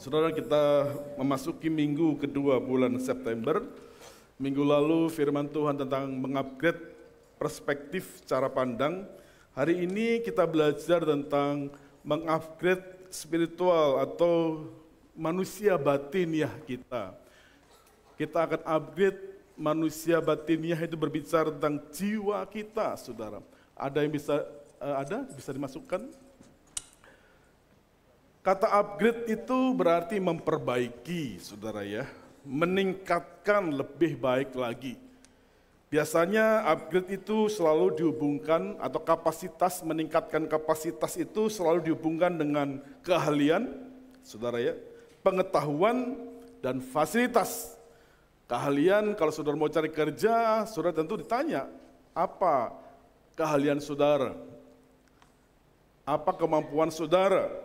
Saudara, kita memasuki minggu kedua bulan September. Minggu lalu firman Tuhan tentang mengupgrade perspektif cara pandang. Hari ini kita belajar tentang mengupgrade spiritual atau manusia batiniah kita. Kita akan upgrade manusia batiniah, itu berbicara tentang jiwa kita, saudara. Ada yang bisa dimasukkan? Kata upgrade itu berarti memperbaiki, saudara ya. Meningkatkan lebih baik lagi. Biasanya upgrade itu selalu dihubungkan, atau kapasitas, meningkatkan kapasitas itu selalu dihubungkan dengan keahlian, saudara ya, pengetahuan dan fasilitas. Keahlian, kalau saudara mau cari kerja, saudara tentu ditanya, apa keahlian saudara? Apa kemampuan saudara?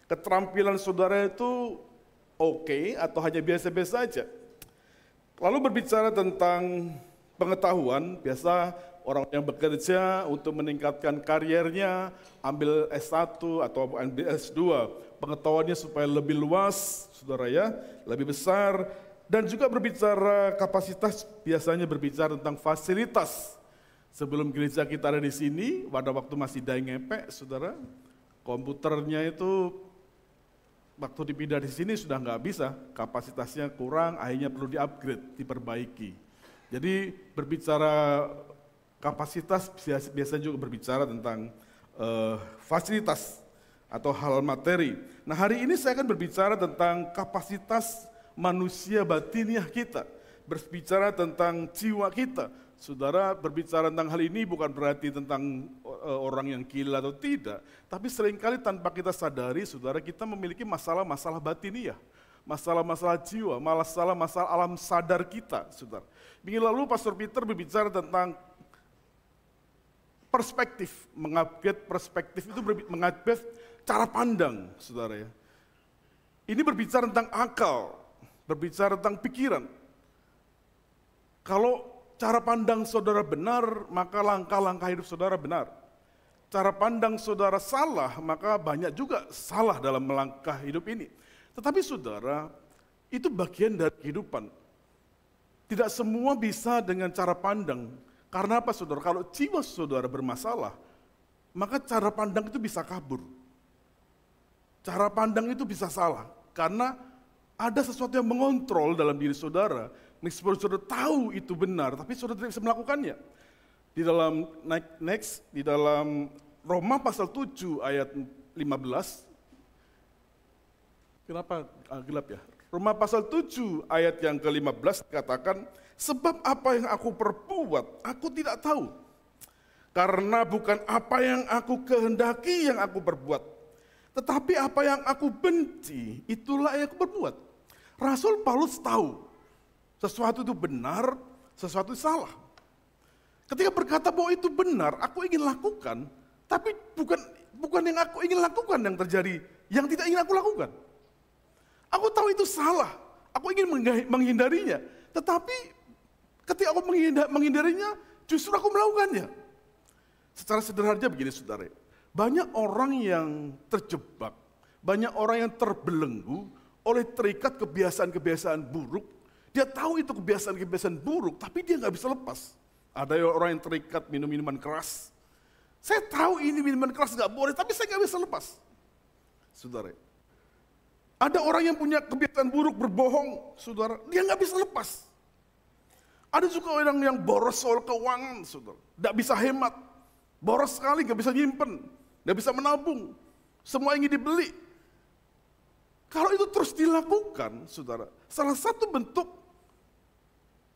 Keterampilan saudara itu oke atau hanya biasa-biasa saja? Lalu berbicara tentang pengetahuan, biasa orang yang bekerja untuk meningkatkan kariernya, ambil S1 atau ambil S2, pengetahuannya supaya lebih luas, saudara ya, lebih besar. Dan juga berbicara kapasitas, biasanya berbicara tentang fasilitas. Sebelum gereja kita ada di sini, pada waktu masih ngepek, saudara, komputernya itu waktu dipindah di sini sudah nggak bisa, kapasitasnya kurang, akhirnya perlu di-upgrade, diperbaiki. Jadi berbicara kapasitas, biasanya juga berbicara tentang fasilitas atau hal materi. Nah, hari ini saya akan berbicara tentang kapasitas manusia batiniah kita, berbicara tentang jiwa kita. Saudara, berbicara tentang hal ini bukan berarti tentang orang yang gila atau tidak, tapi seringkali tanpa kita sadari, saudara, kita memiliki masalah-masalah batiniah, masalah-masalah jiwa, masalah-masalah alam sadar kita, saudara. Minggu lalu Pastor Peter berbicara tentang perspektif, mengupgrade perspektif itu mengupgrade cara pandang, saudara ya. Ini berbicara tentang akal, berbicara tentang pikiran. Kalau cara pandang saudara benar, maka langkah-langkah hidup saudara benar. Cara pandang saudara salah, maka banyak juga salah dalam melangkah hidup ini. Tetapi saudara, itu bagian dari kehidupan. Tidak semua bisa dengan cara pandang. Karena apa saudara? Kalau jiwa saudara bermasalah, maka cara pandang itu bisa kabur. Cara pandang itu bisa salah. Karena ada sesuatu yang mengontrol dalam diri saudara. Meskipun saudara tahu itu benar, tapi saudara tidak bisa melakukannya. Di dalam di dalam Roma pasal 7 ayat 15. Kenapa gelap ya? Roma pasal 7 ayat yang ke-15 dikatakan, sebab apa yang aku perbuat, aku tidak tahu. Karena bukan apa yang aku kehendaki yang aku perbuat, tetapi apa yang aku benci, itulah yang aku perbuat. Rasul Paulus tahu sesuatu itu benar, sesuatu itu salah. Ketika berkata bahwa itu benar, aku ingin lakukan, tapi bukan yang aku ingin lakukan yang terjadi, yang tidak ingin aku lakukan. Aku tahu itu salah, aku ingin menghindarinya, tetapi ketika aku menghindarinya, justru aku melakukannya. Secara sederhana begini saudara, banyak orang yang terjebak, banyak orang yang terbelenggu oleh terikat kebiasaan-kebiasaan buruk. Dia tahu itu kebiasaan-kebiasaan buruk, tapi dia nggak bisa lepas. Ada orang yang terikat minum-minuman keras. Saya tahu ini minuman keras nggak boleh, tapi saya nggak bisa lepas. Saudara, ada orang yang punya kebiasaan buruk berbohong, saudara, dia nggak bisa lepas. Ada juga orang yang boros soal keuangan, saudara, nggak bisa hemat, boros sekali, nggak bisa nyimpen, nggak bisa menabung, semua ingin dibeli. Kalau itu terus dilakukan, saudara, salah satu bentuk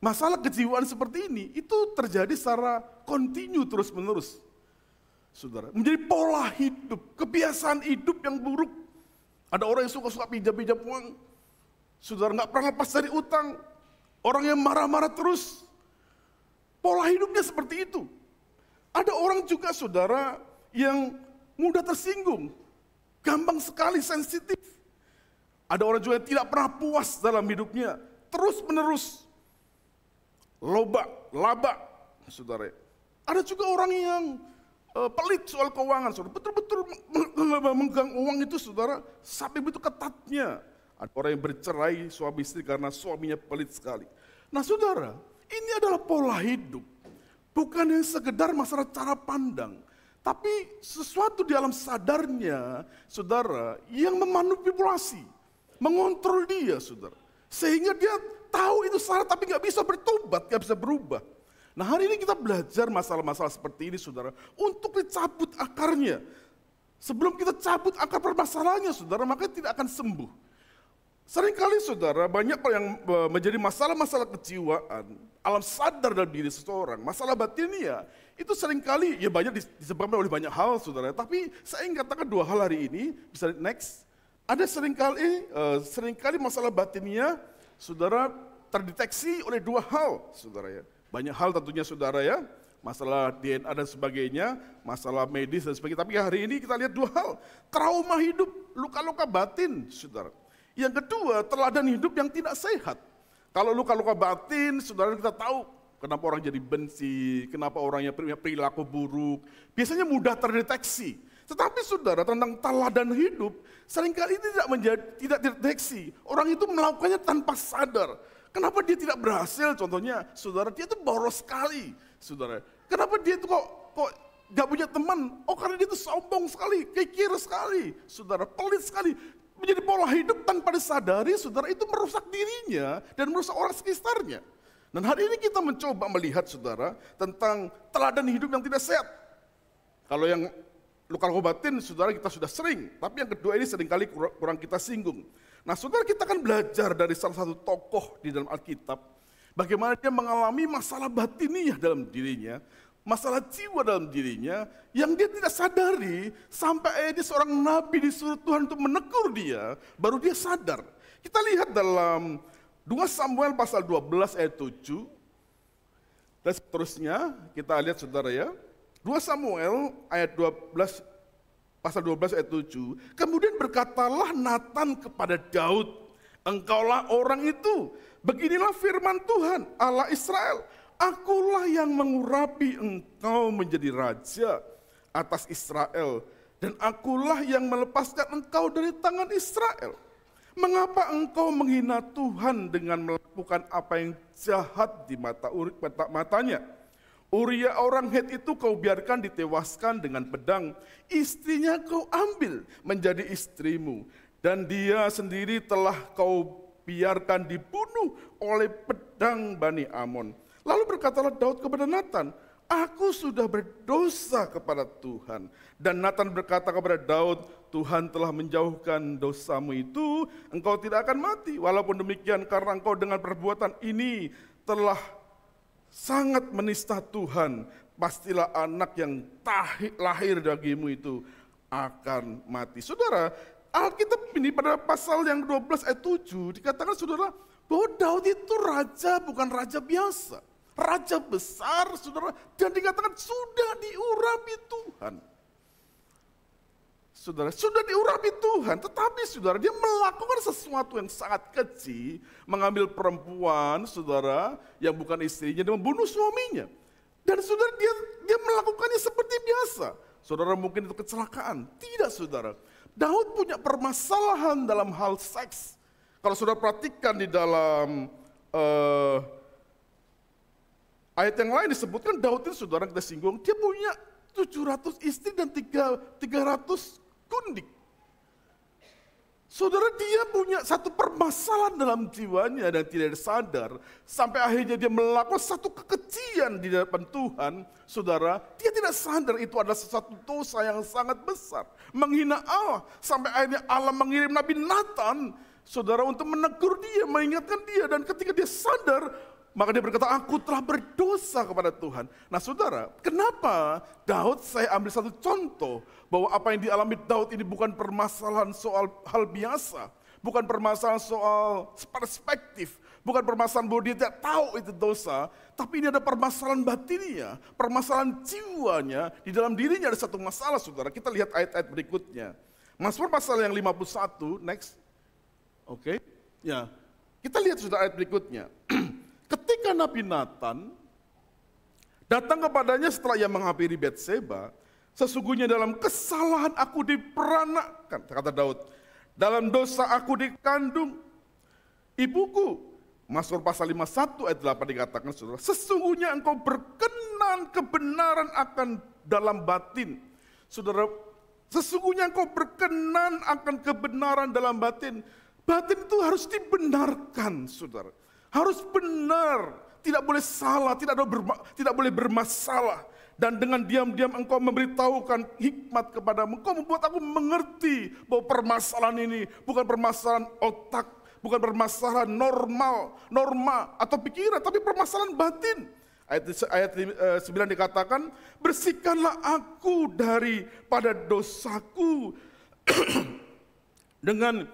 masalah kejiwaan seperti ini, itu terjadi secara kontinu terus-menerus. Saudara, menjadi pola hidup, kebiasaan hidup yang buruk. Ada orang yang suka-suka pinjam-pinjam uang, saudara, nggak pernah lepas dari utang. Orang yang marah-marah terus, pola hidupnya seperti itu. Ada orang juga, saudara, yang mudah tersinggung, gampang sekali sensitif. Ada orang juga yang tidak pernah puas dalam hidupnya, terus-menerus. Laba, saudara. Ada juga orang yang pelit soal keuangan, saudara. Betul-betul memegang uang itu, saudara, sampai begitu ketatnya. Ada orang yang bercerai suami istri karena suaminya pelit sekali. Nah, saudara, ini adalah pola hidup. Bukan yang sekedar masalah cara pandang, tapi sesuatu di alam sadarnya, saudara, yang memanipulasi, mengontrol dia, saudara. Sehingga dia tahu itu salah tapi nggak bisa bertobat, nggak bisa berubah. Nah, hari ini kita belajar masalah-masalah seperti ini, saudara, untuk dicabut akarnya. Sebelum kita cabut akar permasalahannya, saudara, maka tidak akan sembuh. Seringkali, saudara, banyak yang menjadi masalah-masalah kejiwaan, alam sadar dalam diri seseorang, masalah batinnya, itu seringkali, ya banyak disebabkan oleh banyak hal, saudara. Tapi saya ingin katakan dua hal hari ini, bisa next. Ada seringkali masalah batinnya, saudara, terdeteksi oleh dua hal, saudara ya. Banyak hal tentunya, saudara ya, masalah DNA dan sebagainya, masalah medis dan sebagainya. Tapi hari ini kita lihat dua hal, trauma hidup, luka-luka batin, saudara. Yang kedua, teladan hidup yang tidak sehat. Kalau luka-luka batin, saudara, kita tahu kenapa orang jadi benci, kenapa orangnya punya perilaku buruk, biasanya mudah terdeteksi. Tetapi, saudara, tentang teladan hidup, seringkali tidak terdeteksi. Orang itu melakukannya tanpa sadar. Kenapa dia tidak berhasil? Contohnya, saudara, dia itu boros sekali, saudara. Kenapa dia itu kok gak punya teman? Oh, karena dia itu sombong sekali, kikir sekali, saudara, pelit sekali. Menjadi pola hidup tanpa disadari, saudara, itu merusak dirinya dan merusak orang sekitarnya. Dan hari ini kita mencoba melihat, saudara, tentang teladan hidup yang tidak sehat. Kalau yang luka-luka batin, saudara, kita sudah sering. Tapi yang kedua ini seringkali kurang kita singgung. Nah, saudara, kita akan belajar dari salah satu tokoh di dalam Alkitab, bagaimana dia mengalami masalah batiniah dalam dirinya, masalah jiwa dalam dirinya, yang dia tidak sadari, sampai dia seorang nabi disuruh Tuhan untuk menegur dia, baru dia sadar. Kita lihat dalam 2 Samuel pasal 12 ayat 7, dan seterusnya, kita lihat, saudara ya, 2 Samuel ayat 12, pasal 12 ayat 7, kemudian berkatalah Natan kepada Daud, engkaulah orang itu, beginilah firman Tuhan Allah Israel, akulah yang mengurapi engkau menjadi raja atas Israel, dan akulah yang melepaskan engkau dari tangan Israel. Mengapa engkau menghina Tuhan dengan melakukan apa yang jahat di matanya? Uria orang Het itu kau biarkan ditewaskan dengan pedang, istrinya kau ambil menjadi istrimu, dan dia sendiri telah kau biarkan dibunuh oleh pedang Bani Amon. Lalu berkatalah Daud kepada Natan, aku sudah berdosa kepada Tuhan. Dan Natan berkata kepada Daud, Tuhan telah menjauhkan dosamu itu, engkau tidak akan mati. Walaupun demikian, karena engkau dengan perbuatan ini telah sangat menista Tuhan, pastilah anak yang lahir bagimu itu akan mati. Saudara, Alkitab ini pada pasal yang 12 ayat 7 dikatakan, saudara, bahwa Daud itu raja, bukan raja biasa. Raja besar, saudara, dan dikatakan sudah diurapi Tuhan. Saudara, sudah diurapi Tuhan, tetapi saudara, dia melakukan sesuatu yang sangat keji, mengambil perempuan, saudara, yang bukan istrinya, dan membunuh suaminya. Dan saudara, dia melakukannya seperti biasa. Saudara, mungkin itu kecelakaan. Tidak, saudara. Daud punya permasalahan dalam hal seks. Kalau saudara perhatikan di dalam ayat yang lain disebutkan, Daud itu, saudara, kita singgung, dia punya 700 istri dan 300 kundik. Saudara, dia punya satu permasalahan dalam jiwanya dan tidak sadar, sampai akhirnya dia melakukan satu kekejian di hadapan Tuhan. Saudara, dia tidak sadar itu adalah sesuatu dosa yang sangat besar, menghina Allah, sampai akhirnya Allah mengirim Nabi Natan, saudara, untuk menegur dia, mengingatkan dia, dan ketika dia sadar, maka dia berkata, aku telah berdosa kepada Tuhan. Nah, saudara, kenapa Daud, saya ambil satu contoh, bahwa apa yang dialami Daud ini bukan permasalahan soal hal biasa, bukan permasalahan soal perspektif, bukan permasalahan bahwa dia tidak tahu itu dosa, tapi ini ada permasalahan batinnya, permasalahan jiwanya, di dalam dirinya ada satu masalah, saudara. Kita lihat ayat-ayat berikutnya. Mazmur pasal yang 51, next. Oke, ya. Kita lihat sudah ayat berikutnya. Ketika Nabi Natan datang kepadanya setelah ia menghampiri Betseba, Sesungguhnya dalam kesalahan aku diperanakkan, kata Daud. Dalam dosa aku dikandung ibuku. Mazmur pasal 51 ayat 8 dikatakan, saudara, sesungguhnya engkau berkenan kebenaran akan dalam batin. Saudara, sesungguhnya engkau berkenan akan kebenaran dalam batin. Batin itu harus dibenarkan, saudara. Harus benar, tidak boleh salah, tidak boleh bermasalah. Dan dengan diam-diam engkau memberitahukan hikmat kepadamu. Engkau membuat aku mengerti bahwa permasalahan ini bukan permasalahan otak, bukan permasalahan norma atau pikiran, tapi permasalahan batin. Ayat 9 dikatakan, bersihkanlah aku daripada dosaku dengan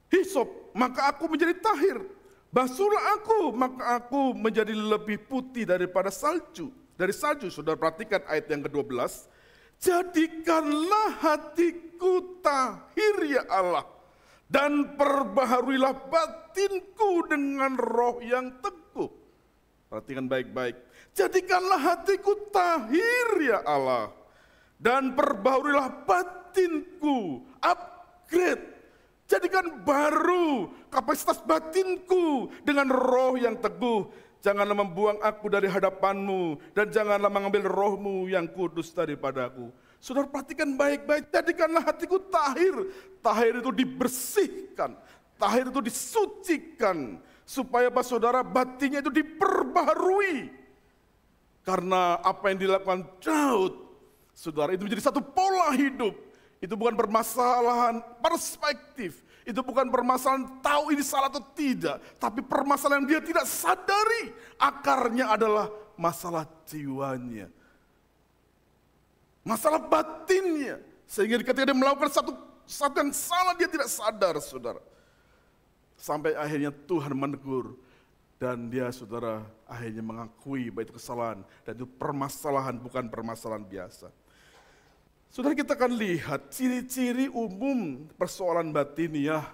hisop, maka aku menjadi tahir. Basuhlah aku, maka aku menjadi lebih putih daripada salju. Dari salju, saudara perhatikan ayat yang ke-12. Jadikanlah hatiku tahir ya Allah, dan perbaharuilah batinku dengan roh yang teguh. Perhatikan baik-baik. Jadikanlah hatiku tahir ya Allah, dan perbaharuilah batinku. Upgrade. Jadikan baru kapasitas batinku dengan roh yang teguh. Janganlah membuang aku dari hadapanmu, dan janganlah mengambil rohmu yang kudus daripadaku. Saudara perhatikan baik-baik, jadikanlah hatiku tahir. Tahir itu dibersihkan, tahir itu disucikan, supaya saudara batinnya itu diperbaharui. Karena apa yang dilakukan Daud, saudara, itu menjadi satu pola hidup. Itu bukan permasalahan perspektif. Itu bukan permasalahan tahu ini salah atau tidak. Tapi permasalahan dia tidak sadari. Akarnya adalah masalah jiwanya. Masalah batinnya. Sehingga ketika dia melakukan satu yang salah, dia tidak sadar, saudara. Sampai akhirnya Tuhan menegur. Dan dia, saudara, akhirnya mengakui bahwa itu kesalahan. Dan itu permasalahan, bukan permasalahan biasa. Saudara, kita akan lihat ciri-ciri umum persoalan batiniah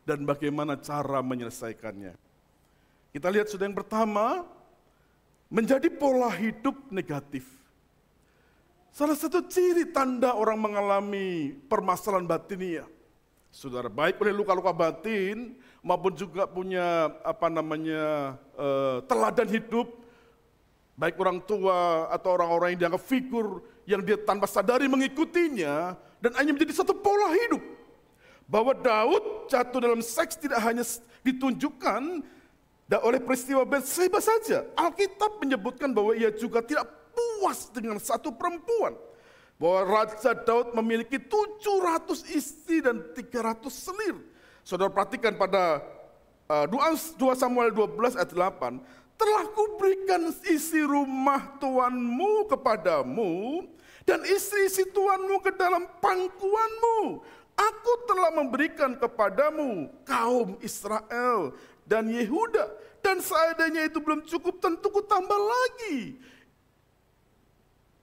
dan bagaimana cara menyelesaikannya. Kita lihat saudara, yang pertama, menjadi pola hidup negatif. Salah satu ciri tanda orang mengalami permasalahan batiniah, saudara, baik oleh luka-luka batin maupun juga punya teladan hidup, baik orang tua atau orang-orang yang dianggap figur yang dia tanpa sadari mengikutinya, dan hanya menjadi satu pola hidup. Bahwa Daud jatuh dalam seks tidak hanya ditunjukkan oleh peristiwa Batseba saja. Alkitab menyebutkan bahwa ia juga tidak puas dengan satu perempuan. Bahwa Raja Daud memiliki 700 istri dan 300 selir. Saudara perhatikan pada 2 Samuel 12 ayat 8. Telah kuberikan isi rumah tuanmu kepadamu, dan istri-istri tuanmu ke dalam pangkuanmu. Aku telah memberikan kepadamu kaum Israel dan Yehuda, dan seadanya itu belum cukup, tentu ku tambah lagi.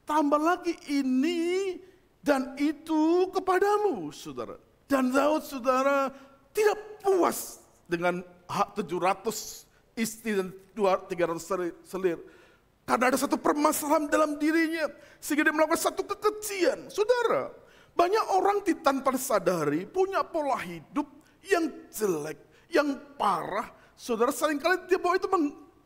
Tambah lagi ini dan itu kepadamu, saudara. Dan Daud, saudara, tidak puas dengan hak 700 istri dan 300 selir. Karena ada satu permasalahan dalam dirinya, sehingga dia melakukan satu kekejian. Saudara, banyak orang tanpa sadari punya pola hidup yang jelek, yang parah. Saudara, seringkali dia bahwa itu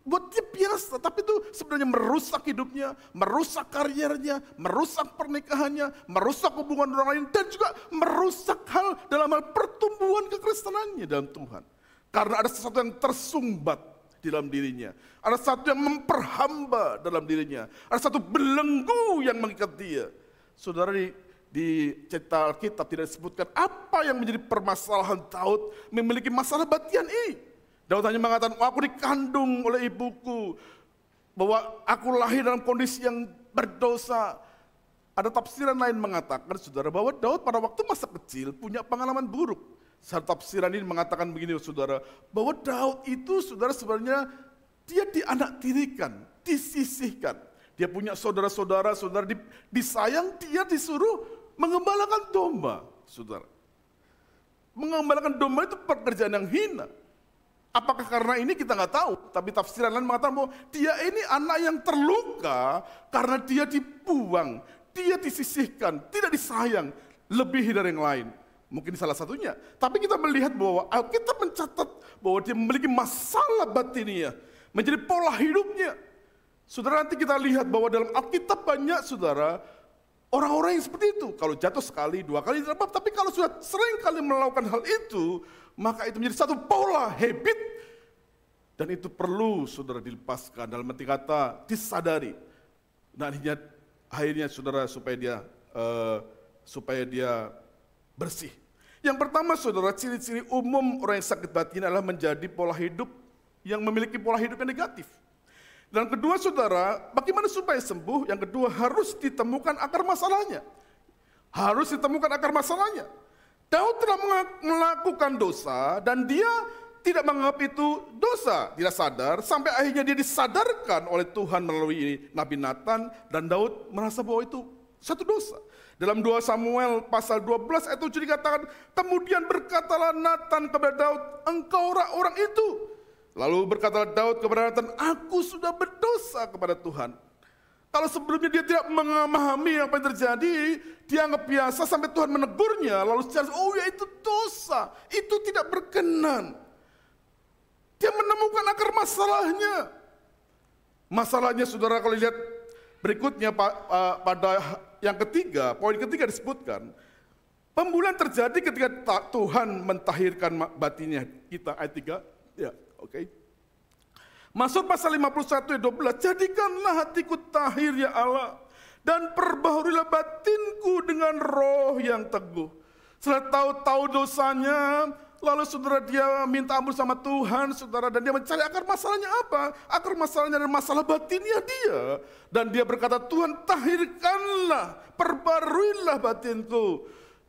buat dia biasa, tapi itu sebenarnya merusak hidupnya, merusak karirnya, merusak pernikahannya, merusak hubungan orang lain, dan juga merusak hal dalam hal pertumbuhan kekristenannya dalam Tuhan. Karena ada sesuatu yang tersumbat di dalam dirinya. Ada satu yang memperhamba dalam dirinya. Ada satu belenggu yang mengikat dia. Saudara, di cerita Alkitab tidak disebutkan apa yang menjadi permasalahan Daud memiliki masalah batin ini. Daud hanya mengatakan, aku dikandung oleh ibuku, bahwa aku lahir dalam kondisi yang berdosa. Ada tafsiran lain mengatakan, saudara, bahwa Daud pada waktu masa kecil punya pengalaman buruk. Satu tafsiran ini mengatakan begini, saudara, bahwa Daud itu, saudara, sebenarnya dia dianaktirikan, disisihkan. Dia punya saudara-saudara, saudara disayang, dia disuruh mengembalakan domba, saudara. Mengembalakan domba itu pekerjaan yang hina. Apakah karena ini kita nggak tahu, tapi tafsiran lain mengatakan bahwa dia ini anak yang terluka karena dia dibuang, dia disisihkan, tidak disayang lebih dari yang lain. Mungkin salah satunya. Tapi kita melihat bahwa Alkitab mencatat bahwa dia memiliki masalah batinnya, menjadi pola hidupnya. Saudara, nanti kita lihat bahwa dalam Alkitab banyak, saudara, orang-orang yang seperti itu. Kalau jatuh sekali, 2 kali tidak apa-apa. Tapi kalau sudah sering kali melakukan hal itu, maka itu menjadi satu pola, habit. Dan itu perlu, saudara, dilepaskan. Dalam arti kata, disadari. Dan akhirnya saudara, supaya dia bersih. Yang pertama, saudara, ciri-ciri umum orang yang sakit batin adalah menjadi pola hidup yang memiliki pola hidup yang negatif. Dan kedua, saudara, bagaimana supaya sembuh? Yang kedua, harus ditemukan akar masalahnya. Harus ditemukan akar masalahnya. Daud telah melakukan dosa dan dia tidak menganggap itu dosa, tidak sadar, sampai akhirnya dia disadarkan oleh Tuhan melalui Nabi Nathan, dan Daud merasa bahwa itu satu dosa. Dalam 2 Samuel pasal 12 ayat 7 dikatakan, kemudian berkatalah Nathan kepada Daud, engkaulah orang itu. Lalu berkatalah Daud kepada Nathan, aku sudah berdosa kepada Tuhan. Kalau sebelumnya dia tidak memahami apa yang terjadi, dia anggap biasa sampai Tuhan menegurnya, lalu secara, oh ya itu dosa, itu tidak berkenan. Dia menemukan akar masalahnya. Masalahnya, saudara, kalau lihat berikutnya pada yang ketiga, poin ketiga disebutkan, pembulian terjadi ketika Tuhan mentahirkan batinnya kita, ayat 3, ya. Oke. Masuk pasal 51 ayat 12, jadikanlah hatiku tahir ya Allah, dan perbaharuilah batinku dengan roh yang teguh. Setelah tahu dosanya, lalu saudara dia minta ampun sama Tuhan, saudara, dan dia mencari akar masalahnya apa? Akar masalahnya adalah masalah batinnya dia. Dan dia berkata, Tuhan tahirkanlah, perbaruilah batinku.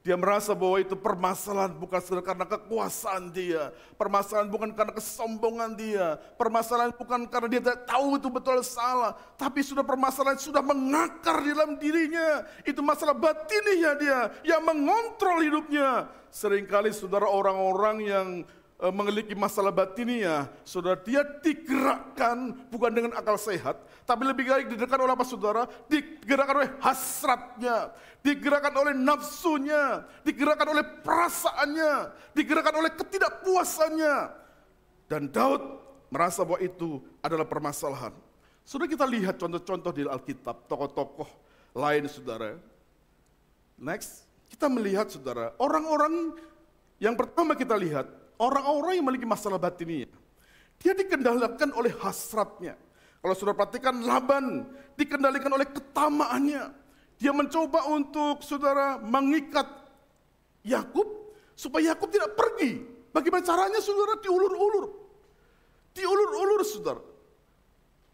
Dia merasa bahwa itu permasalahan bukan karena kekuasaan dia. Permasalahan bukan karena kesombongan dia. Permasalahan bukan karena dia tidak tahu itu betul salah. Tapi sudah permasalahan sudah mengakar di dalam dirinya. Itu masalah batinnya dia yang mengontrol hidupnya. Seringkali saudara, orang-orang yang memiliki masalah batinnya, saudara, dia digerakkan bukan dengan akal sehat, tapi lebih baik digerakkan oleh apa, saudara? Digerakkan oleh hasratnya, digerakkan oleh nafsunya, digerakkan oleh perasaannya, digerakkan oleh ketidakpuasannya. Dan Daud merasa bahwa itu adalah permasalahan. Sudah kita lihat contoh-contoh di Alkitab, tokoh-tokoh lain, saudara. Next, kita melihat, saudara, orang-orang yang pertama kita lihat, orang-orang yang memiliki masalah batinnya, dia dikendalikan oleh hasratnya. Kalau sudah perhatikan, Laban dikendalikan oleh ketamaannya. Dia mencoba untuk, saudara, mengikat Yakub supaya Yakub tidak pergi. Bagaimana caranya, saudara? Diulur-ulur. Diulur-ulur, saudara.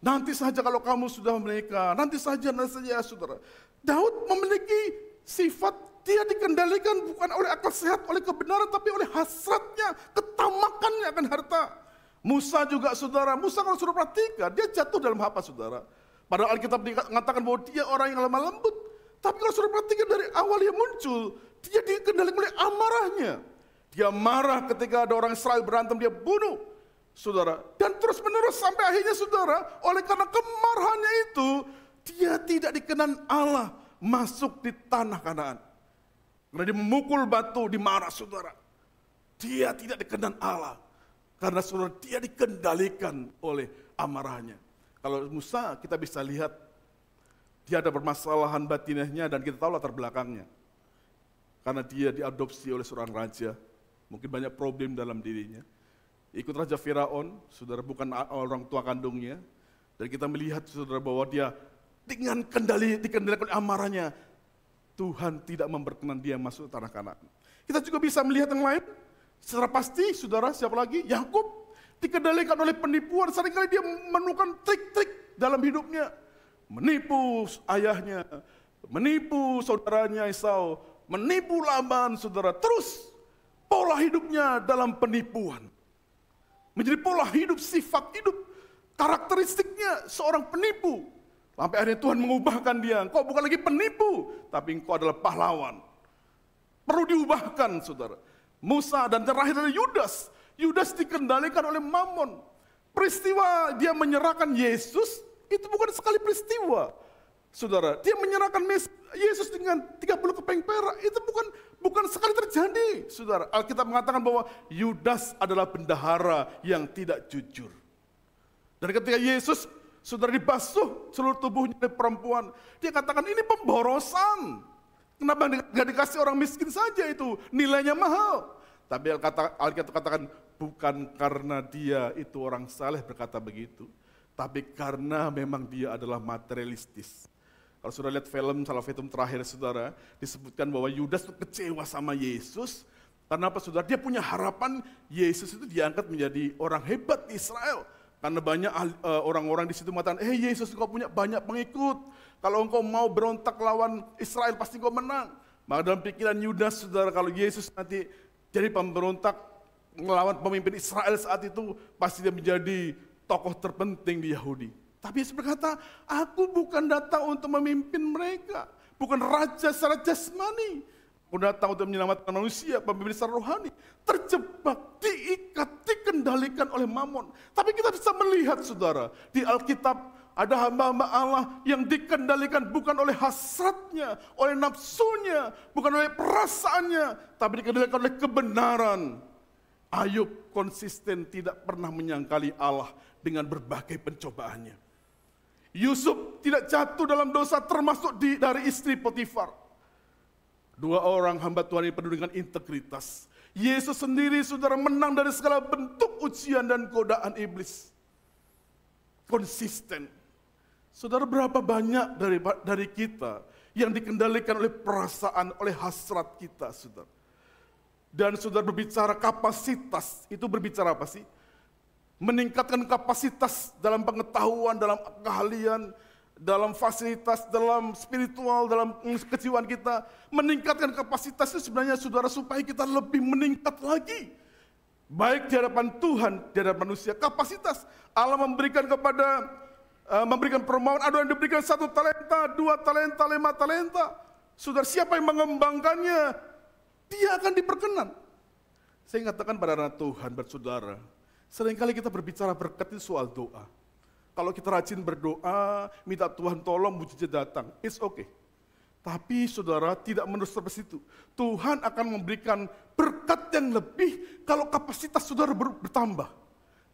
Nanti saja kalau kamu sudah menikah, nanti saja, saudara. Daud memiliki sifat, dia dikendalikan bukan oleh akal sehat, oleh kebenaran, tapi oleh hasratnya, ketamakannya akan harta. Musa juga, saudara. Musa kalau sudah perhatikan, dia jatuh dalam apa, saudara? Padahal Alkitab mengatakan bahwa dia orang yang lemah lembut. Tapi kalau sudah perhatikan dari awal dia muncul, dia dikendalikan oleh amarahnya. Dia marah ketika ada orang Israel berantem, dia bunuh, saudara. Dan terus menerus sampai akhirnya, saudara, oleh karena kemarahannya itu, dia tidak dikenan Allah masuk di tanah Kanaan. Karena dia memukul batu, dimarah, saudara. Dia tidak dikenan Allah. Karena, saudara, dia dikendalikan oleh amarahnya. Kalau Musa, kita bisa lihat, dia ada permasalahan batinnya dan kita tahu latar belakangnya. Karena dia diadopsi oleh seorang raja. Mungkin banyak problem dalam dirinya. Ikut Raja Firaun, saudara, bukan orang tua kandungnya. Dan kita melihat, saudara, bahwa dia dengan dikendalikan oleh amarahnya. Tuhan tidak memperkenan dia masuk ke tanah Kanaan. Kita juga bisa melihat yang lain. Secara pasti, saudara, siapa lagi? Yakub dikendalikan oleh penipuan. Seringkali dia menemukan trik-trik dalam hidupnya. Menipu ayahnya, menipu saudaranya Esau, menipu Laban, saudara. Terus pola hidupnya dalam penipuan. Menjadi pola hidup, sifat hidup, karakteristiknya seorang penipu. Sampai akhirnya Tuhan mengubahkan dia. Engkau bukan lagi penipu, tapi engkau adalah pahlawan. Perlu diubahkan, saudara. Musa dan terakhir adalah Yudas. Yudas dikendalikan oleh Mammon. Peristiwa dia menyerahkan Yesus, itu bukan sekali peristiwa. Saudara, dia menyerahkan Yesus dengan 30 keping perak. Itu bukan sekali terjadi, saudara. Alkitab mengatakan bahwa Yudas adalah bendahara yang tidak jujur. Dan ketika Yesus, saudara, dibasuh seluruh tubuhnya oleh perempuan, dia katakan ini pemborosan. Kenapa nggak dikasih orang miskin saja itu? Nilainya mahal. Tapi Alkitab katakan bukan karena dia itu orang saleh berkata begitu, tapi karena memang dia adalah materialistis. Kalau sudah lihat film Salafetum terakhir, saudara, disebutkan bahwa Yudas itu kecewa sama Yesus. Karena apa, saudara? Dia punya harapan Yesus itu diangkat menjadi orang hebat di Israel. Karena banyak orang-orang di situ mengatakan, Yesus, engkau punya banyak pengikut. Kalau engkau mau berontak lawan Israel, pasti engkau menang. Maka dalam pikiran Yudas, saudara, kalau Yesus nanti jadi pemberontak melawan pemimpin Israel saat itu, pasti dia menjadi tokoh terpenting di Yahudi. Tapi Yesus berkata, aku bukan datang untuk memimpin mereka. Bukan raja secara jasmani. Aku datang untuk menyelamatkan manusia, pemimpin secara rohani. Terjebak, diikat, dikendalikan oleh Mamon. Tapi kita bisa melihat, saudara, di Alkitab ada hamba-hamba Allah yang dikendalikan bukan oleh hasratnya, oleh nafsunya, bukan oleh perasaannya, tapi dikendalikan oleh kebenaran. Ayub konsisten tidak pernah menyangkali Allah dengan berbagai pencobaannya. Yusuf tidak jatuh dalam dosa termasuk dari istri Potifar. Dua orang hamba Tuhan ini penuh dengan integritas. Yesus sendiri, saudara, menang dari segala bentuk ujian dan godaan iblis. Konsisten. Saudara, berapa banyak dari kita yang dikendalikan oleh perasaan, oleh hasrat kita, saudara. Dan saudara berbicara kapasitas, itu berbicara apa sih? Meningkatkan kapasitas dalam pengetahuan, dalam keahlian, dalam fasilitas, dalam spiritual, dalam kejiwaan kita. Meningkatkan kapasitas itu sebenarnya, saudara, supaya kita lebih meningkat lagi. Baik di hadapan Tuhan, di hadapan manusia. Kapasitas Allah memberikan memberikan permohonan, ada yang diberikan 1 talenta, 2 talenta, 5 talenta. Saudara, siapa yang mengembangkannya, dia akan diperkenan. Saya katakan pada anak Tuhan, bersaudara, seringkali kita berbicara berkat itu soal doa. Kalau kita rajin berdoa, minta Tuhan tolong, mujizat datang, it's okay. Tapi saudara, tidak menerus sampai situ. Tuhan akan memberikan berkat yang lebih kalau kapasitas saudara bertambah.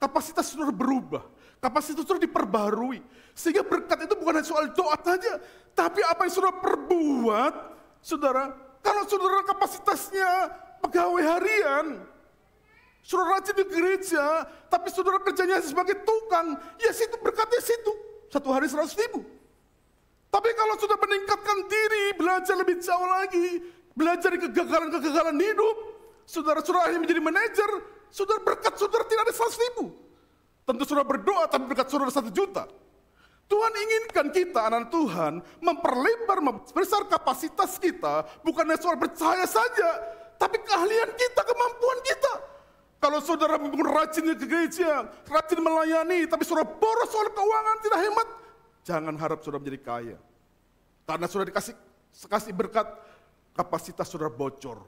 Kapasitas saudara berubah. Kapasitas saudara diperbarui. Sehingga berkat itu bukan hanya soal doa saja, tapi apa yang saudara perbuat, saudara, kalau saudara kapasitasnya pegawai harian, saudara rajin di gereja, tapi saudara kerjanya sebagai tukang, ya situ berkatnya situ. 1 hari 100.000. Tapi kalau sudah meningkatkan diri, belajar lebih jauh lagi, belajar di kegagalan-kegagalan hidup, saudara akhirnya menjadi manajer, saudara berkat saudara tidak ada 100.000. Tentu saudara berdoa, tapi berkat saudara 1 juta. Tuhan inginkan kita, anak Tuhan, memperlebar, membesar kapasitas kita, bukan hanya soal percaya saja, tapi keahlian kita, kemampuan kita. Kalau saudara rajin ke gereja, rajin melayani, tapi saudara boros soal keuangan, tidak hemat, jangan harap saudara menjadi kaya. Karena saudara dikasih berkat, kapasitas saudara bocor.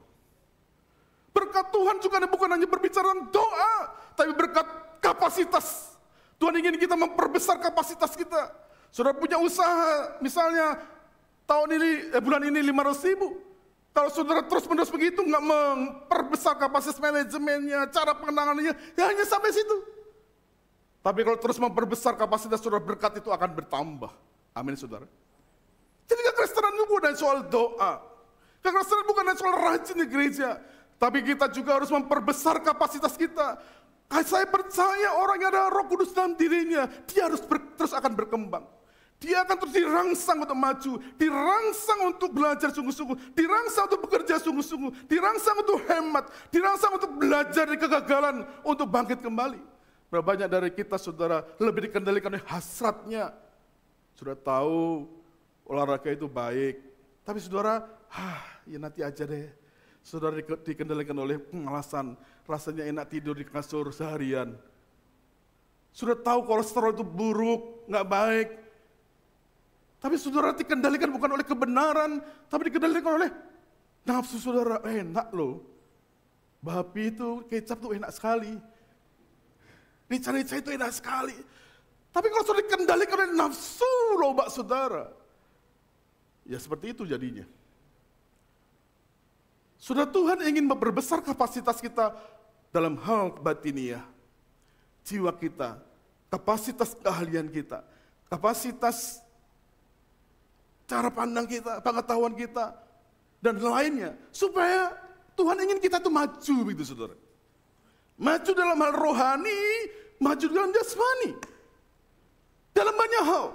Berkat Tuhan juga bukan hanya berbicara doa, tapi berkat kapasitas. Tuhan ingin kita memperbesar kapasitas kita. Saudara punya usaha, misalnya bulan ini 500.000. Kalau saudara terus-menerus begitu, nggak memperbesar kapasitas manajemennya, cara pengenangannya, ya hanya sampai situ. Tapi kalau terus memperbesar kapasitas saudara, berkat itu akan bertambah. Amin, saudara. Jadi kekristenan itu bukan soal doa. Kekristenan bukan soal rajin di gereja. Tapi kita juga harus memperbesar kapasitas kita. Saya percaya orang yang ada Roh Kudus dalam dirinya, dia harus terus akan berkembang. Dia akan terus dirangsang untuk maju, dirangsang untuk belajar sungguh-sungguh, dirangsang untuk bekerja sungguh-sungguh, dirangsang untuk hemat, dirangsang untuk belajar dari kegagalan, untuk bangkit kembali. Berapa banyak dari kita, saudara, lebih dikendalikan oleh hasratnya. Sudah tahu olahraga itu baik, tapi saudara, ya nanti aja deh. Saudara dikendalikan oleh alasan, rasanya enak tidur di kasur seharian. Sudah tahu kolesterol itu buruk, nggak baik. Tapi saudara dikendalikan bukan oleh kebenaran, tapi dikendalikan oleh nafsu saudara. Enak loh, babi itu, kecap tuh enak sekali. Rica-rica itu enak sekali. Tapi kalau saudara dikendalikan oleh nafsu loh, saudara. Ya seperti itu jadinya. Sudah Tuhan ingin memperbesar kapasitas kita dalam hal batiniah. Jiwa kita, kapasitas keahlian kita, kapasitas cara pandang kita, pengetahuan kita, dan lainnya. Supaya Tuhan ingin kita tuh maju begitu saudara. Maju dalam hal rohani, maju dalam jasmani. Dalam banyak hal.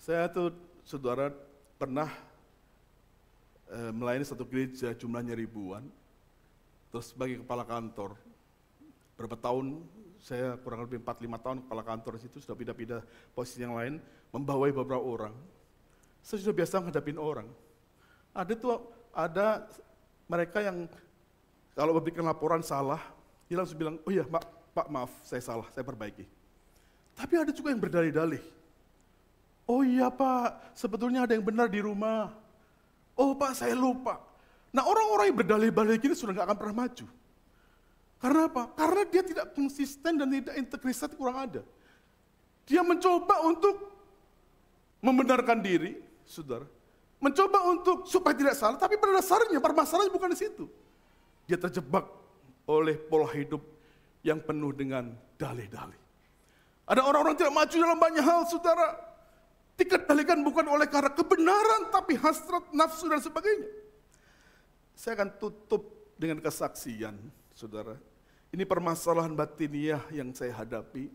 Saya tuh saudara pernah melayani satu gereja jumlahnya ribuan. Terus sebagai kepala kantor, berapa tahun, saya kurang lebih 4-5 tahun kepala kantor di situ, sudah pindah-pindah posisi yang lain, membawai beberapa orang. Saya sudah biasa menghadapin orang. Ada mereka yang kalau memberikan laporan salah, dia langsung bilang, oh iya Pak maaf, saya salah, saya perbaiki. Tapi ada juga yang berdalih-dalih. Oh iya Pak, sebetulnya ada yang benar di rumah. Oh Pak, saya lupa. Nah orang-orang yang berdalih-dalih gini sudah nggak akan pernah maju. Karena apa? Karena dia tidak konsisten dan tidak integritas kurang ada. Dia mencoba untuk membenarkan diri, saudara. Mencoba untuk supaya tidak salah, tapi pada dasarnya permasalahannya bukan di situ. Dia terjebak oleh pola hidup yang penuh dengan dalih-dalih. Ada orang-orang tidak maju dalam banyak hal, saudara. Dikendalikan bukan oleh karena kebenaran, tapi hasrat, nafsu, dan sebagainya. Saya akan tutup dengan kesaksian, saudara. Ini permasalahan batiniah yang saya hadapi.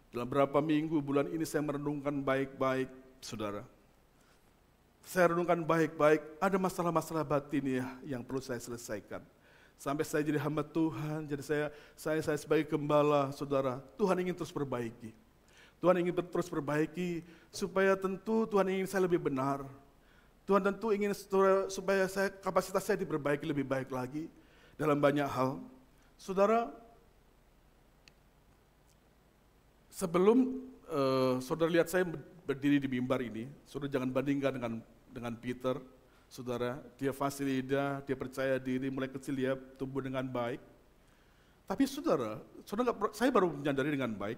Dalam beberapa minggu, bulan ini saya merenungkan baik-baik, saudara. Saya renungkan baik-baik, ada masalah-masalah batiniah yang perlu saya selesaikan. Sampai saya jadi hamba Tuhan, jadi saya sebagai gembala, saudara, Tuhan ingin terus perbaiki. Tuhan ingin terus perbaiki, supaya tentu Tuhan ingin saya lebih benar. Tuhan tentu ingin supaya kapasitas saya diperbaiki lebih baik lagi dalam banyak hal. Saudara, sebelum saudara lihat saya berdiri di mimbar ini, saudara jangan bandingkan dengan Peter. Saudara, dia fasilida, dia percaya diri, mulai kecil dia tumbuh dengan baik. Tapi saudara saya baru menyadari dengan baik.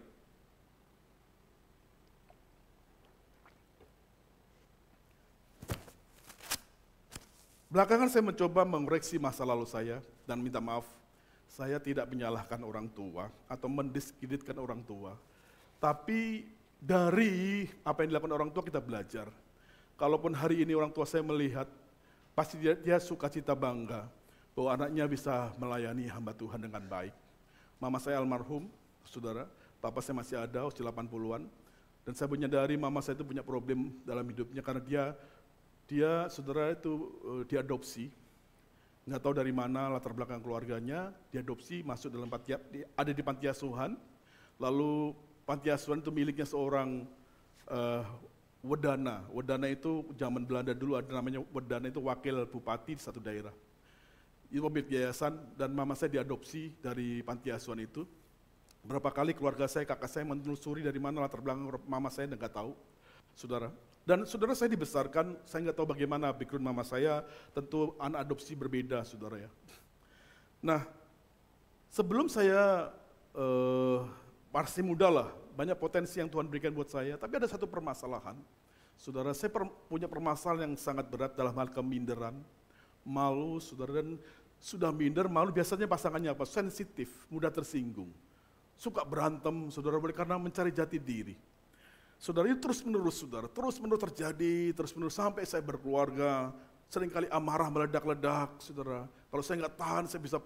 Belakangan saya mencoba mengoreksi masa lalu saya dan minta maaf. Saya tidak menyalahkan orang tua atau mendiskreditkan orang tua. Tapi dari apa yang dilakukan orang tua kita belajar. Kalaupun hari ini orang tua saya melihat, pasti dia sukacita bangga bahwa anaknya bisa melayani hamba Tuhan dengan baik. Mama saya almarhum, saudara, papa saya masih ada, usia 80-an. Dan saya menyadari mama saya itu punya problem dalam hidupnya karena dia saudara itu diadopsi, nggak tahu dari mana latar belakang keluarganya, diadopsi masuk dalam ada di panti asuhan, lalu panti asuhan itu miliknya seorang wedana. Wedana itu zaman Belanda dulu ada namanya wedana, itu wakil bupati di satu daerah. Itu pemilik yayasan dan mama saya diadopsi dari panti asuhan itu. Berapa kali keluarga saya, kakak saya menelusuri dari mana latar belakang mama saya, nggak tahu, saudara. Dan saudara saya dibesarkan, saya nggak tahu bagaimana background mama saya, tentu anak adopsi berbeda, saudara ya. Nah, sebelum saya masih muda lah, banyak potensi yang Tuhan berikan buat saya, tapi ada satu permasalahan. Saudara, saya punya permasalahan yang sangat berat dalam hal keminderan, malu, saudara, dan sudah minder, malu biasanya pasangannya apa? Sensitif, mudah tersinggung, suka berantem, saudara, karena mencari jati diri. Saudara, ini terus-menerus terjadi, terus-menerus sampai saya berkeluarga, seringkali amarah meledak-ledak, saudara. Kalau saya nggak tahan, saya bisa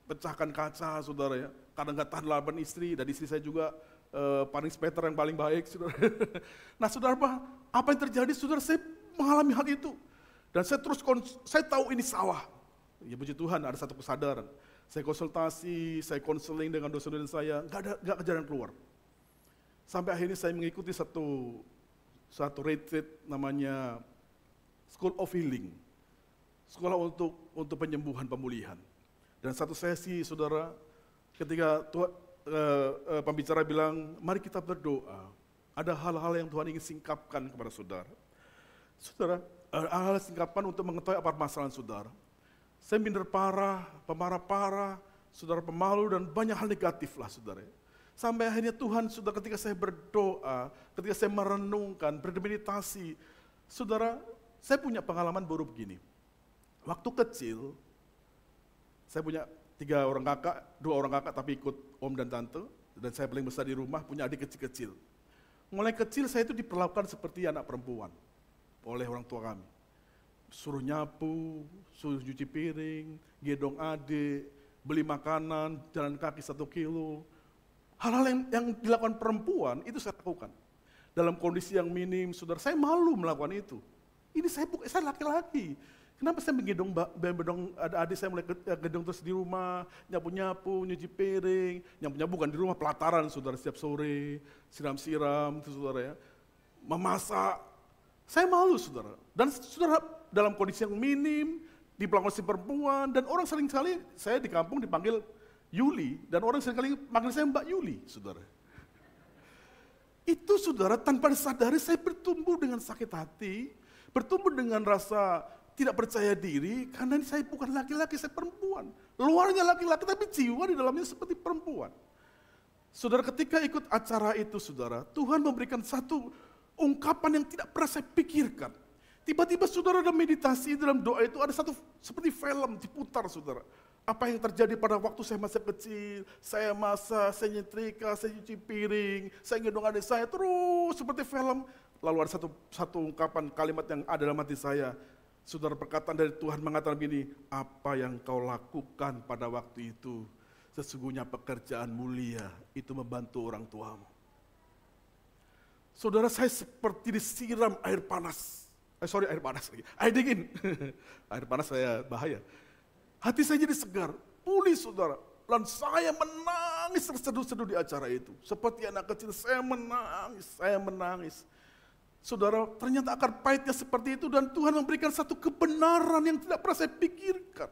pecahkan kaca, saudara ya. Karena nggak tahan lawan istri, dan istri saya juga paling speter yang paling baik, saudara. Nah, saudara, apa yang terjadi, saudara? Saya mengalami hal itu, dan saya tahu ini salah. Ya puji Tuhan, ada satu kesadaran. Saya konsultasi, saya konseling dengan dosen-dosen saya, nggak ke jalan keluar. Sampai akhirnya saya mengikuti satu retreat namanya School of Healing, sekolah untuk penyembuhan pemulihan. Dan satu sesi, saudara, ketika pembicara bilang, mari kita berdoa. Ada hal-hal yang Tuhan ingin singkapkan kepada saudara. Saudara, hal-hal singkapan untuk mengetahui apa permasalahan saudara. Saya minder parah, pemarah parah, saudara pemalu, dan banyak hal negatif lah, saudara. Sampai akhirnya Tuhan sudah ketika saya berdoa, ketika saya merenungkan, bermeditasi, Saudara, saya punya pengalaman baru begini. Waktu kecil, saya punya 2 orang kakak tapi ikut om dan tante, dan saya paling besar di rumah, punya adik kecil-kecil. Mulai kecil saya itu diperlakukan seperti anak perempuan oleh orang tua kami. Suruh nyapu, suruh cuci piring, gendong adik, beli makanan, jalan kaki 1 kilo. Hal-hal yang dilakukan perempuan itu saya lakukan. Dalam kondisi yang minim, saudara, saya malu melakukan itu. Ini saya laki-laki. Kenapa saya menggendong adik saya mulai gendong terus di rumah, nyapu-nyapu, nyuci piring, nyapu-nyapu bukan di rumah, pelataran saudara setiap sore, siram-siram, itu saudara ya, memasak. Saya malu saudara. Dan saudara dalam kondisi yang minim, diperlakukan si perempuan, dan orang sering sekali, saya di kampung dipanggil Yuli, dan orang sering kali panggil saya Mbak Yuli, saudara. Itu saudara tanpa disadari saya bertumbuh dengan sakit hati, bertumbuh dengan rasa tidak percaya diri, karena saya bukan laki-laki, saya perempuan. Luarnya laki-laki, tapi jiwa di dalamnya seperti perempuan. Saudara, ketika ikut acara itu, saudara, Tuhan memberikan satu ungkapan yang tidak pernah saya pikirkan. Tiba-tiba saudara dalam meditasi, dalam doa itu ada satu seperti film diputar, saudara. Apa yang terjadi pada waktu saya masih kecil, saya masak, saya nyetrika, saya cuci piring, saya gendong adik saya, terus seperti film. Lalu ada satu ungkapan kalimat yang ada dalam hati saya. Saudara, perkataan dari Tuhan mengatakan begini, apa yang kau lakukan pada waktu itu, sesungguhnya pekerjaan mulia, itu membantu orang tuamu. Saudara, saya seperti disiram air panas. Air dingin. Air panas saya bahaya. Hati saya jadi segar, pulih saudara. Dan saya menangis terseduh-seduh di acara itu. Seperti anak kecil, saya menangis. Saudara, ternyata akar pahitnya seperti itu dan Tuhan memberikan satu kebenaran yang tidak pernah saya pikirkan.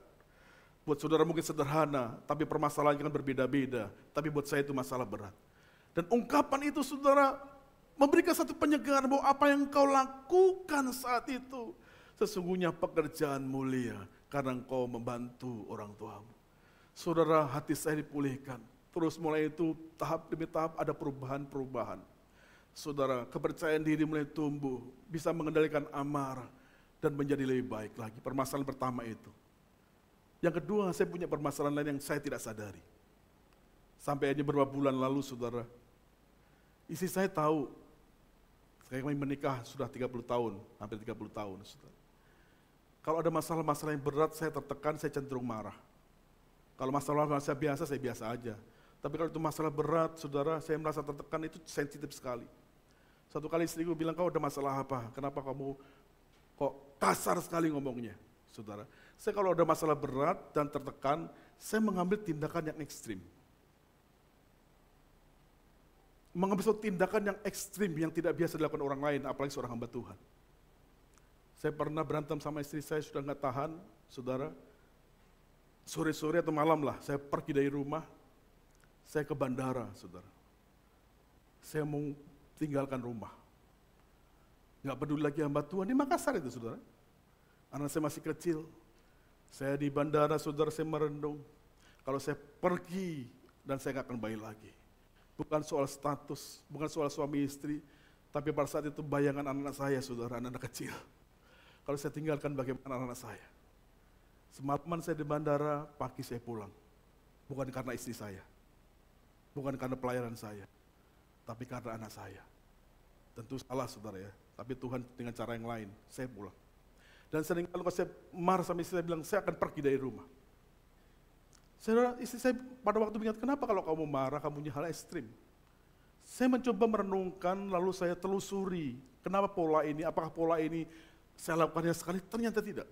Buat saudara mungkin sederhana, tapi permasalahannya kan berbeda-beda. Tapi buat saya itu masalah berat. Dan ungkapan itu saudara memberikan satu penyegaran bahwa apa yang kau lakukan saat itu sesungguhnya pekerjaan mulia karena engkau membantu orang tuamu. Saudara, hati saya dipulihkan. Terus mulai itu tahap demi tahap ada perubahan-perubahan. Saudara, kepercayaan diri mulai tumbuh, bisa mengendalikan amarah dan menjadi lebih baik lagi. Permasalahan pertama itu. Yang kedua, saya punya permasalahan lain yang saya tidak sadari. Sampai hanya beberapa bulan lalu, saudara, istri saya tahu, kami menikah sudah 30 tahun, hampir 30 tahun. Saudara. Kalau ada masalah-masalah yang berat, saya tertekan, saya cenderung marah. Kalau masalah-masalah biasa, saya biasa aja. Tapi kalau itu masalah berat, saudara, saya merasa tertekan, itu sensitif sekali. Satu kali istriku bilang, kau ada masalah apa? Kenapa kamu kok kasar sekali ngomongnya? Saudara, saya kalau ada masalah berat dan tertekan, saya mengambil tindakan yang ekstrim. Mengambil suatu tindakan yang ekstrim, yang tidak biasa dilakukan orang lain, apalagi seorang hamba Tuhan. Saya pernah berantem sama istri saya, sudah nggak tahan, saudara. Sore-sore atau malam lah, saya pergi dari rumah, saya ke bandara, saudara. Saya mau tinggalkan rumah. Nggak peduli lagi hamba Tuhan, di Makassar itu, saudara. Anak saya masih kecil. Saya di bandara, saudara, saya merenung. Kalau saya pergi dan saya nggak akan kembali lagi. Bukan soal status, bukan soal suami istri, tapi pada saat itu bayangan anak-anak saya, saudara, anak-anak kecil. Kalau saya tinggalkan bagaimana anak-anak saya. Semalaman saya di bandara, pagi saya pulang. Bukan karena istri saya. Bukan karena pelayanan saya. Tapi karena anak saya. Tentu salah, saudara ya. Tapi Tuhan dengan cara yang lain, saya pulang. Dan sering kalau saya marah sama istri saya bilang, saya akan pergi dari rumah. Saudara, istri saya pada waktu ingat, kenapa kalau kamu marah, kamu punya hal ekstrim? Saya mencoba merenungkan, lalu saya telusuri, kenapa pola ini, apakah pola ini saya lakukannya sekali, ternyata tidak.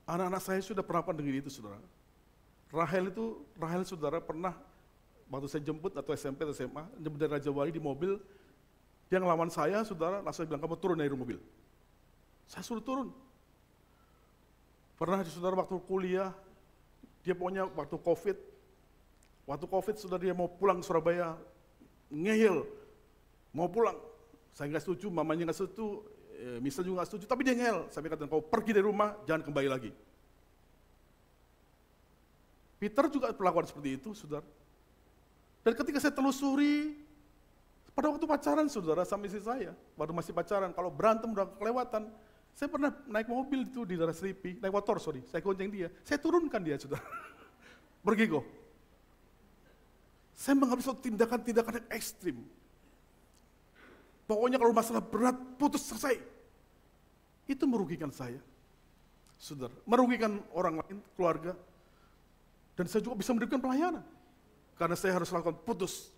Anak-anak saya sudah pernah dengan itu, saudara. Rahel saudara pernah, waktu saya jemput atau SMP atau SMA, jemput dari Raja Wali di mobil, dia ngelawan saya, saudara, langsung bilang, kamu turun dari mobil. Saya suruh turun. Pernah saudara waktu kuliah, dia pokoknya waktu COVID saudara dia mau pulang ke Surabaya, ngeyel, mau pulang. Saya nggak setuju, mamanya nggak setuju, Misal juga nggak setuju, tapi dia ngeyel. Sampai kata, kau pergi dari rumah, jangan kembali lagi. Peter juga perlakuan seperti itu, saudara. Dan ketika saya telusuri, Pada waktu pacaran saudara sama istri saya, baru masih pacaran, kalau berantem udah kelewatan, saya pernah naik mobil itu di daerah Seripi, naik motor saya gonceng dia, saya turunkan dia saudara. Pergi kok. Saya mengambil suatu tindakan-tindakan yang ekstrim. Pokoknya kalau masalah berat, putus selesai. Itu merugikan saya. Saudara, merugikan orang lain, keluarga. Dan saya juga bisa memberikan pelayanan. Karena saya harus lakukan putus.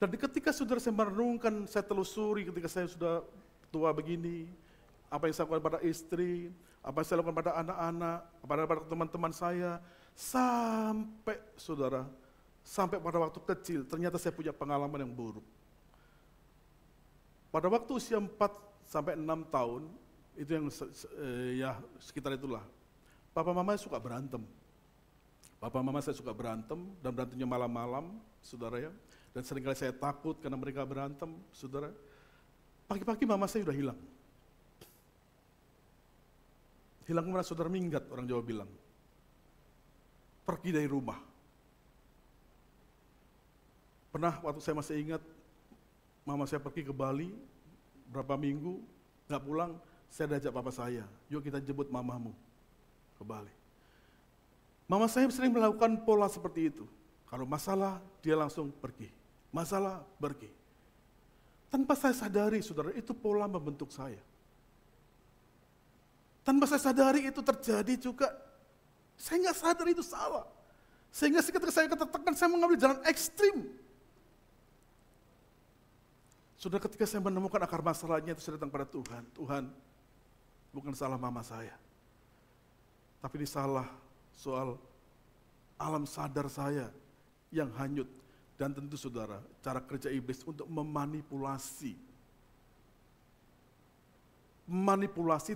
Dan ketika saudara saya merenungkan, saya telusuri ketika saya sudah tua begini, apa yang saya lakukan pada istri, apa yang saya lakukan pada anak-anak, pada teman-teman saya, sampai pada waktu kecil, ternyata saya punya pengalaman yang buruk. Pada waktu usia 4 sampai 6 tahun, itu yang ya sekitar itulah, papa mama suka berantem. Papa mama saya suka berantem, dan berantemnya malam-malam, saudara ya. Dan seringkali saya takut karena mereka berantem, saudara. Pagi-pagi mama saya sudah hilang. Hilang kemana saudara? Minggat, orang Jawa bilang. Pergi dari rumah. Pernah waktu saya masih ingat, mama saya pergi ke Bali, berapa minggu, nggak pulang, saya diajak papa saya, yuk kita jemput mamamu ke Bali. Mama saya sering melakukan pola seperti itu. Kalau masalah, dia langsung pergi. Masalah, pergi. Tanpa saya sadari, saudara, itu pola membentuk saya. Tanpa saya sadari itu terjadi juga, saya nggak sadar itu salah. Sehingga ketika saya katakan, saya mengambil jalan ekstrim. Sudah ketika saya menemukan akar masalahnya, itu saya datang pada Tuhan. Tuhan, bukan salah mama saya. Tapi ini salah soal alam sadar saya yang hanyut. Dan tentu saudara, cara kerja iblis untuk memanipulasi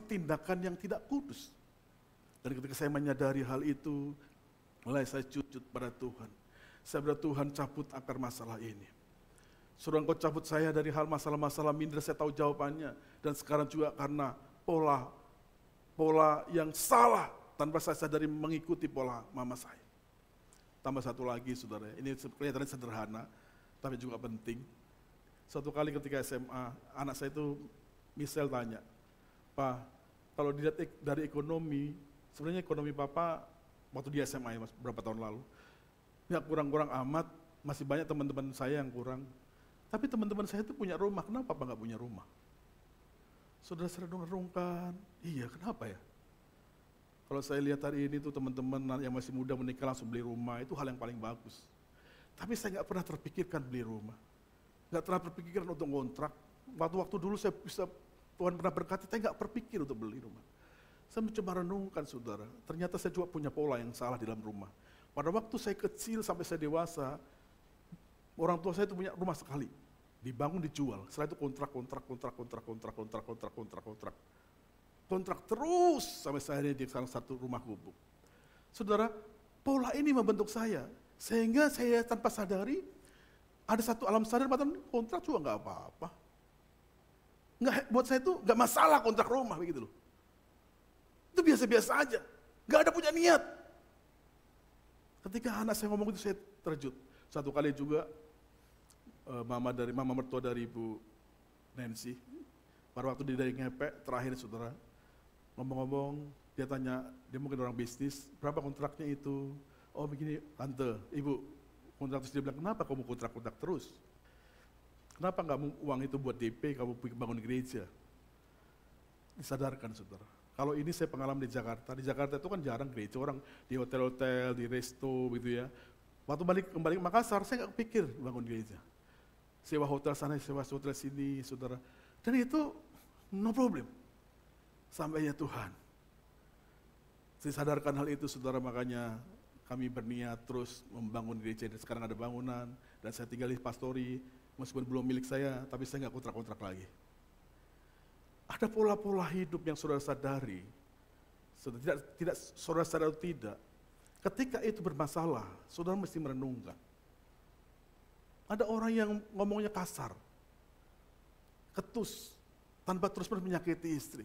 tindakan yang tidak kudus. Dan ketika saya menyadari hal itu, mulai saya sujud pada Tuhan. Saya berdoa, Tuhan cabut akar masalah ini. Saudara, Engkau cabut saya dari hal masalah-masalah minder, saya tahu jawabannya. Dan sekarang juga karena pola yang salah, tanpa saya sadari mengikuti pola mama saya. Tambah satu lagi saudara, ini kelihatannya sederhana, tapi juga penting. Suatu kali ketika SMA, anak saya itu misal tanya, Pak, kalau dilihat dari ekonomi, sebenarnya ekonomi Papa waktu di SMA ya, berapa tahun lalu, nggak kurang-kurang amat, masih banyak teman-teman saya yang kurang. Tapi teman-teman saya itu punya rumah, kenapa Papa nggak punya rumah? Saudara renung-renungkan, iya kenapa ya? Kalau saya lihat hari ini tuh teman-teman yang masih muda menikah langsung beli rumah, itu hal yang paling bagus. Tapi saya nggak pernah terpikirkan beli rumah. Nggak pernah terpikirkan untuk ngontrak. Waktu-waktu dulu saya bisa, Tuhan pernah berkati, saya nggak berpikir untuk beli rumah. Saya mencoba renungkan saudara, ternyata saya juga punya pola yang salah di dalam rumah. Pada waktu saya kecil sampai saya dewasa, orang tua saya itu punya rumah sekali. Dibangun, dijual, setelah itu kontrak. Kontrak terus sampai saya di salah satu rumah gubuk. Saudara, pola ini membentuk saya, sehingga saya tanpa sadari ada satu alam sadar, kontrak juga nggak apa-apa. Nggak, buat saya itu nggak masalah kontrak rumah begitu loh. Itu biasa-biasa aja, nggak ada punya niat. Ketika anak saya ngomong itu saya terkejut. Satu kali juga mama mertua dari Ibu Nancy, pada waktu dia dari ngepek terakhir saudara, ngomong-ngomong, dia tanya, dia mungkin orang bisnis, berapa kontraknya itu? Oh begini, tante, ibu, kontrak terus. Dia bilang, kenapa kamu kontrak terus? Kenapa nggak uang itu buat DP, kamu bangun gereja? Disadarkan saudara. Kalau ini saya pengalaman di Jakarta itu kan jarang gereja, orang di hotel-hotel, di resto gitu ya. Waktu kembali ke Makassar, saya nggak pikir bangun gereja. Sewa hotel sana, sewa hotel sini, saudara. Dan itu no problem. Sampainya Tuhan. Saya sadarkan hal itu saudara, makanya kami berniat terus membangun gereja. Dan sekarang ada bangunan, dan saya tinggal di pastori, meskipun belum milik saya, tapi saya nggak kontrak-kontrak lagi. Ada pola-pola hidup yang saudara sadari, tidak saudara sadar atau tidak, ketika itu bermasalah, saudara mesti merenungkan. Ada orang yang ngomongnya kasar, ketus, tanpa terus-menerus menyakiti istri.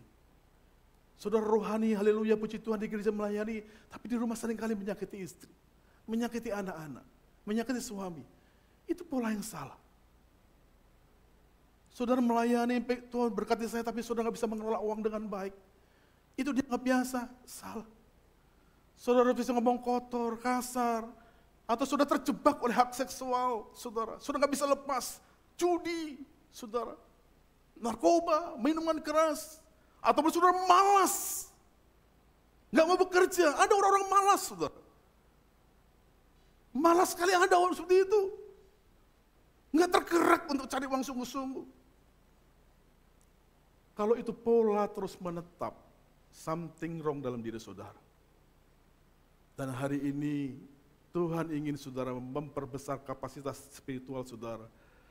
Saudara rohani, haleluya, puji Tuhan di gereja melayani, tapi di rumah seringkali menyakiti istri, menyakiti anak-anak, menyakiti suami. Itu pola yang salah. Saudara melayani, Tuhan berkati saya, tapi saudara nggak bisa mengelola uang dengan baik. Itu dianggap biasa, salah. Saudara bisa ngomong kotor, kasar, atau sudah terjebak oleh hak seksual, saudara. Sudah nggak bisa lepas, judi, saudara. Narkoba, minuman keras, ataupun saudara malas. Nggak mau bekerja, ada orang-orang malas, saudara. Malas sekali ada orang seperti itu. Nggak tergerak untuk cari uang sungguh-sungguh. Kalau itu pola terus menetap, something wrong dalam diri saudara. Dan hari ini Tuhan ingin saudara memperbesar kapasitas spiritual saudara,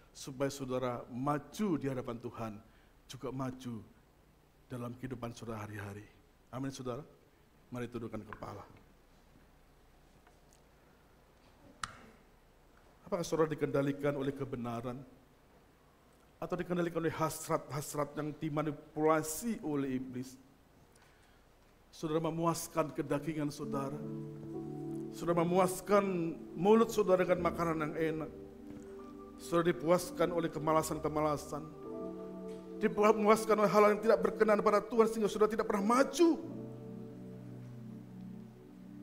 supaya saudara maju di hadapan Tuhan, juga maju dalam kehidupan saudara hari-hari. Amin saudara. Mari tundukkan kepala. Apakah saudara dikendalikan oleh kebenaran? Atau dikendalikan oleh hasrat-hasrat yang dimanipulasi oleh iblis? Saudara memuaskan kedagingan saudara. Saudara memuaskan mulut saudara dengan makanan yang enak. Saudara dipuaskan oleh kemalasan-kemalasan. Dipuaskan oleh hal yang tidak berkenan pada Tuhan sehingga saudara tidak pernah maju.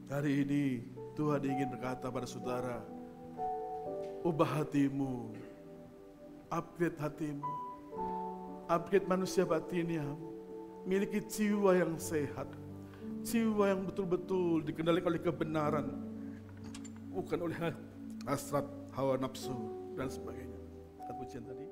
Hari ini Tuhan ingin berkata pada saudara, ubah hatimu. Upgrade hatimu, upgrade manusia batinnya, miliki jiwa yang sehat, jiwa yang betul-betul dikendalikan oleh kebenaran, bukan oleh hasrat, hawa nafsu, dan sebagainya. Pujian tadi.